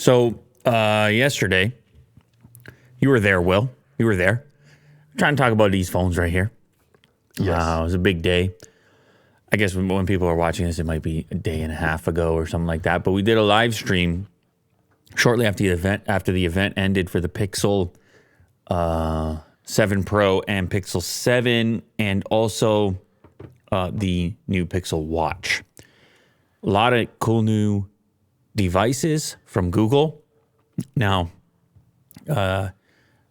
So yesterday, you were there, Will. You were there. I'm trying to talk about these phones right here. Yes. It was a big day. I guess when people are watching this, it might be a day and a half ago or something like that. But we did a live stream shortly after the event ended for the Pixel 7 Pro and Pixel 7, and also the new Pixel Watch. A lot of cool new devices from Google. Now,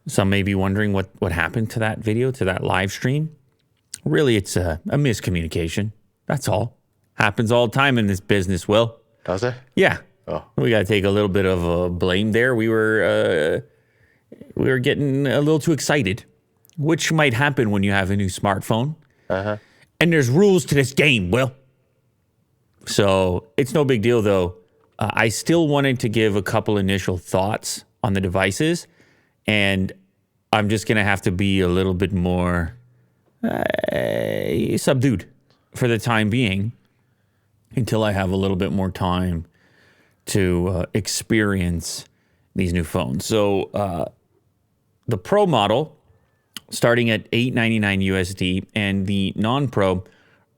some may be wondering what happened to that video, to that live stream. Really, it's a miscommunication. That's all. Happens all the time in this business, Will. Does it? Yeah. Oh. We got to take a little bit of blame there. We were getting a little too excited, which might happen when you have a new smartphone. Uh-huh. And there's rules to this game, Will. So it's no big deal, though. I still wanted to give a couple initial thoughts on the devices, and I'm just going to have to be a little bit more subdued for the time being until I have a little bit more time to experience these new phones. So the Pro model starting at $899 USD and the non-Pro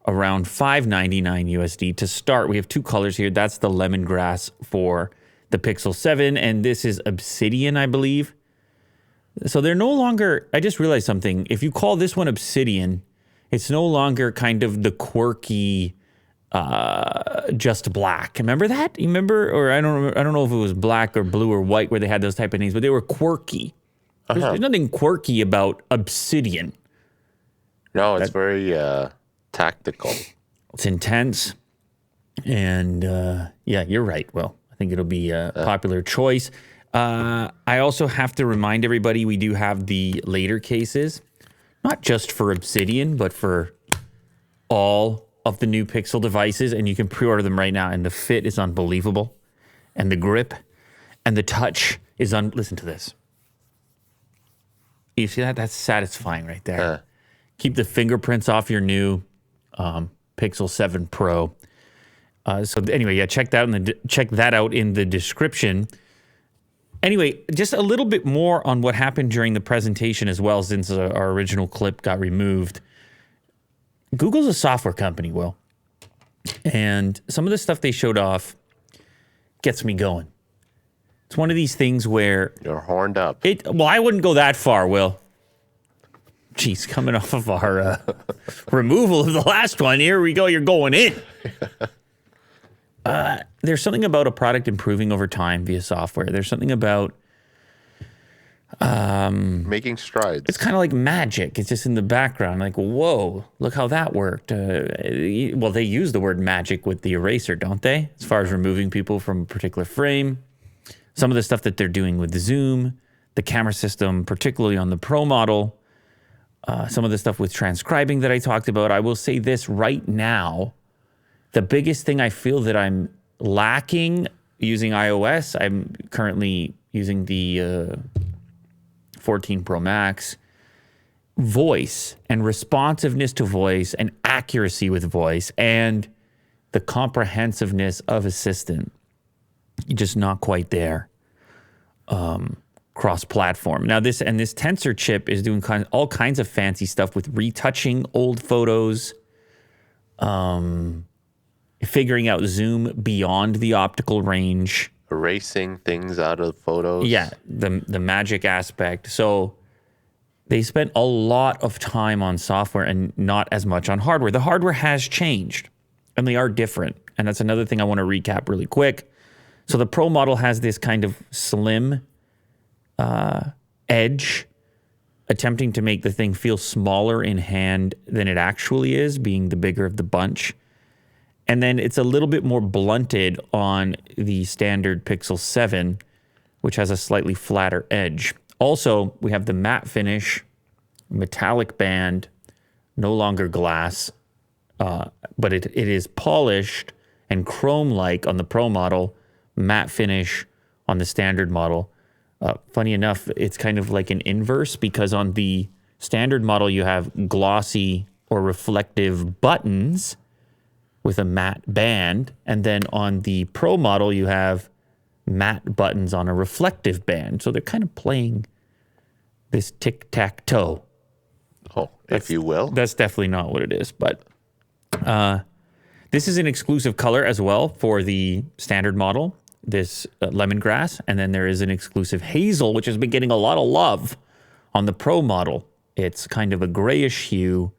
around $599 USD. To start, we have two colors here. That's the lemongrass for the Pixel 7, and this is Obsidian, I believe. So they're no longer, I just realized something. If you call this one Obsidian, it's no longer kind of the quirky just black. Remember that? You remember? Or I don't know if it was black or blue or white where they had those type of names, but they were quirky. There's nothing quirky about Obsidian. No, it's very tactical. It's intense. And yeah, you're right, Will. I think it'll be a popular choice. I also have to remind everybody we do have the later cases, not just for Obsidian, but for all of the new Pixel devices, and you can pre-order them right now, and the fit is unbelievable, and the grip and the touch is listen to this. You see that? That's satisfying right there. Keep the fingerprints off your new Pixel 7 Pro. So anyway, yeah, check that out in the description. Anyway, just a little bit more on what happened during the presentation as well, since our original clip got removed. Google's a software company, Will. And some of the stuff they showed off gets me going. It's one of these things where... You're horned up. Well, I wouldn't go that far, Will. Jeez, coming off of our removal of the last one, here we go, you're going in. There's something about a product improving over time via software. There's something about... making strides. It's kind of like magic. It's just in the background. Like, whoa, look how that worked. Well, they use the word magic with the eraser, don't they? As far as removing people from a particular frame. Some of the stuff that they're doing with Zoom, the camera system, particularly on the Pro model. Some of the stuff with transcribing that I talked about. I will say this right now. The biggest thing I feel that I'm lacking using iOS, I'm currently using the 14 Pro Max, voice and responsiveness to voice and accuracy with voice and the comprehensiveness of Assistant. Just not quite there. Cross-platform. Now this Tensor chip is doing all kinds of fancy stuff with retouching old photos, figuring out zoom beyond the optical range, erasing things out of photos. Yeah, the magic aspect. So they spent a lot of time on software and not as much on hardware. The hardware has changed, and they are different. And that's another thing I want to recap really quick. So the Pro model has this kind of slim edge, attempting to make the thing feel smaller in hand than it actually is, being the bigger of the bunch. And then it's a little bit more blunted on the standard Pixel 7, which has a slightly flatter edge. Also, we have the matte finish, metallic band, no longer glass, but it is polished and chrome-like on the Pro model, matte finish on the standard model. Funny enough, it's kind of like an inverse, because on the standard model, you have glossy or reflective buttons with a matte band. And then on the Pro model, you have matte buttons on a reflective band. So they're kind of playing this tic-tac-toe. Oh, if you will. That's definitely not what it is, but this is an exclusive color as well for the standard model, this lemongrass, and then there is an exclusive hazel, which has been getting a lot of love on the Pro model. It's kind of a grayish hue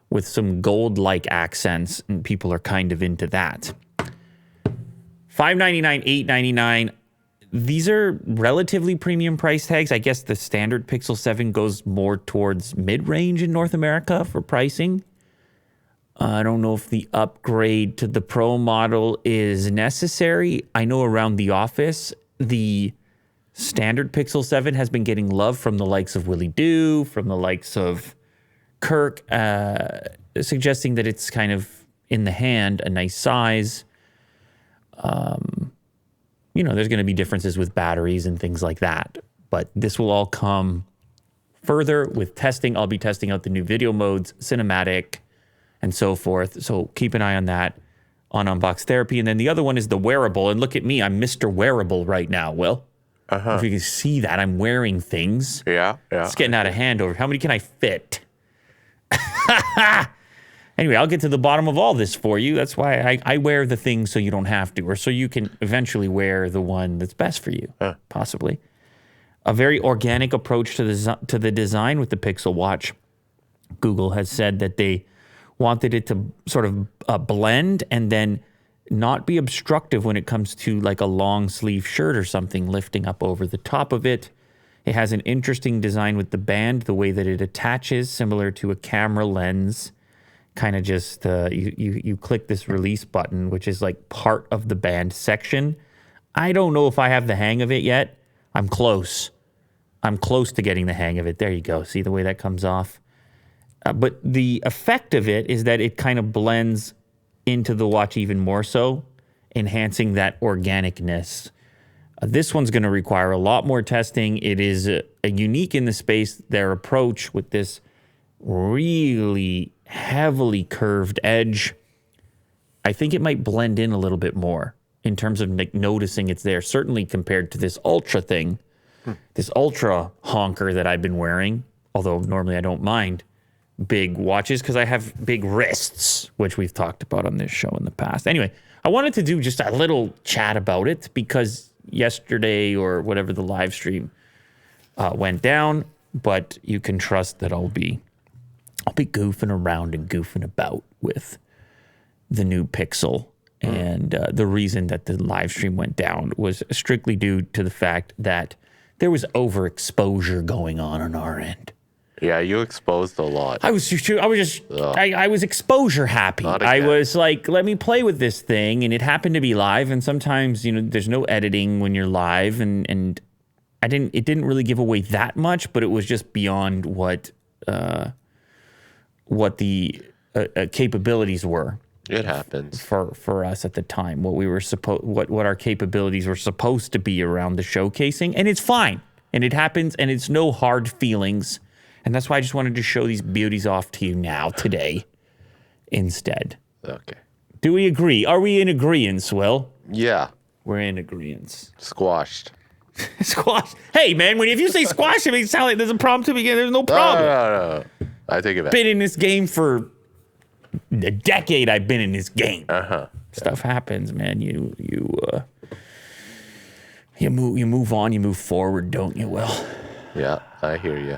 with some gold-like accents, and people are kind of into that. $599, $899. These are relatively premium price tags. I guess the standard Pixel 7 goes more towards mid-range in North America for pricing. I don't know if the upgrade to the Pro model is necessary. I know around the office, the standard Pixel 7 has been getting love from the likes of Willie Doo, from the likes of Kirk, suggesting that it's kind of in the hand, a nice size. You know, there's going to be differences with batteries and things like that. But this will all come further with testing. I'll be testing out the new video modes, cinematic, and so forth. So keep an eye on that on Unbox Therapy. And then the other one is the wearable. And look at me. I'm Mr. Wearable right now, Will. If you can see that, I'm wearing things. Yeah. It's getting out of hand over. How many can I fit? Anyway, I'll get to the bottom of all this for you. That's why I wear the thing so you don't have to, or so you can eventually wear the one that's best for you, possibly. A very organic approach to the design with the Pixel Watch. Google has said that they wanted it to sort of blend and then not be obstructive when it comes to like a long sleeve shirt or something lifting up over the top of it. It has an interesting design with the band, the way that it attaches, similar to a camera lens. Kind of just, you click this release button, which is like part of the band section. I don't know if I have the hang of it yet. I'm close. I'm close to getting the hang of it. There you go. See the way that comes off? But the effect of it is that it kind of blends into the watch even more so, enhancing that organicness. This one's going to require a lot more testing. It is a unique in the space, their approach with this really heavily curved edge. I think it might blend in a little bit more in terms of like noticing it's there, certainly compared to this Ultra thing, this Ultra honker that I've been wearing, although normally I don't mind big watches because I have big wrists, which we've talked about on this show in the past. Anyway, I wanted to do just a little chat about it because yesterday or whatever the live stream went down, but you can trust that I'll be goofing around and goofing about with the new Pixel. And the reason that the live stream went down was strictly due to the fact that there was overexposure going on our end. Yeah, you exposed a lot. I was exposure happy. I was like, let me play with this thing. And it happened to be live. And sometimes, you know, there's no editing when you're live. And it didn't really give away that much, but it was just beyond what the capabilities were. It happens for us at the time. What our capabilities were supposed to be around the showcasing, and it's fine, and it happens, and it's no hard feelings, and that's why I just wanted to show these beauties off to you now today, instead. Okay. Do we agree? Are we in agreeance, Will? Yeah. We're in agreeance. Squashed. Squash. Hey, man, if you say squash, it makes it sound like there's a problem to begin. There's no problem. No. I take it back. Been in this game for a decade. I've been in this game. Stuff happens, man. You move on. You move forward, don't you? Will? Yeah, I hear you.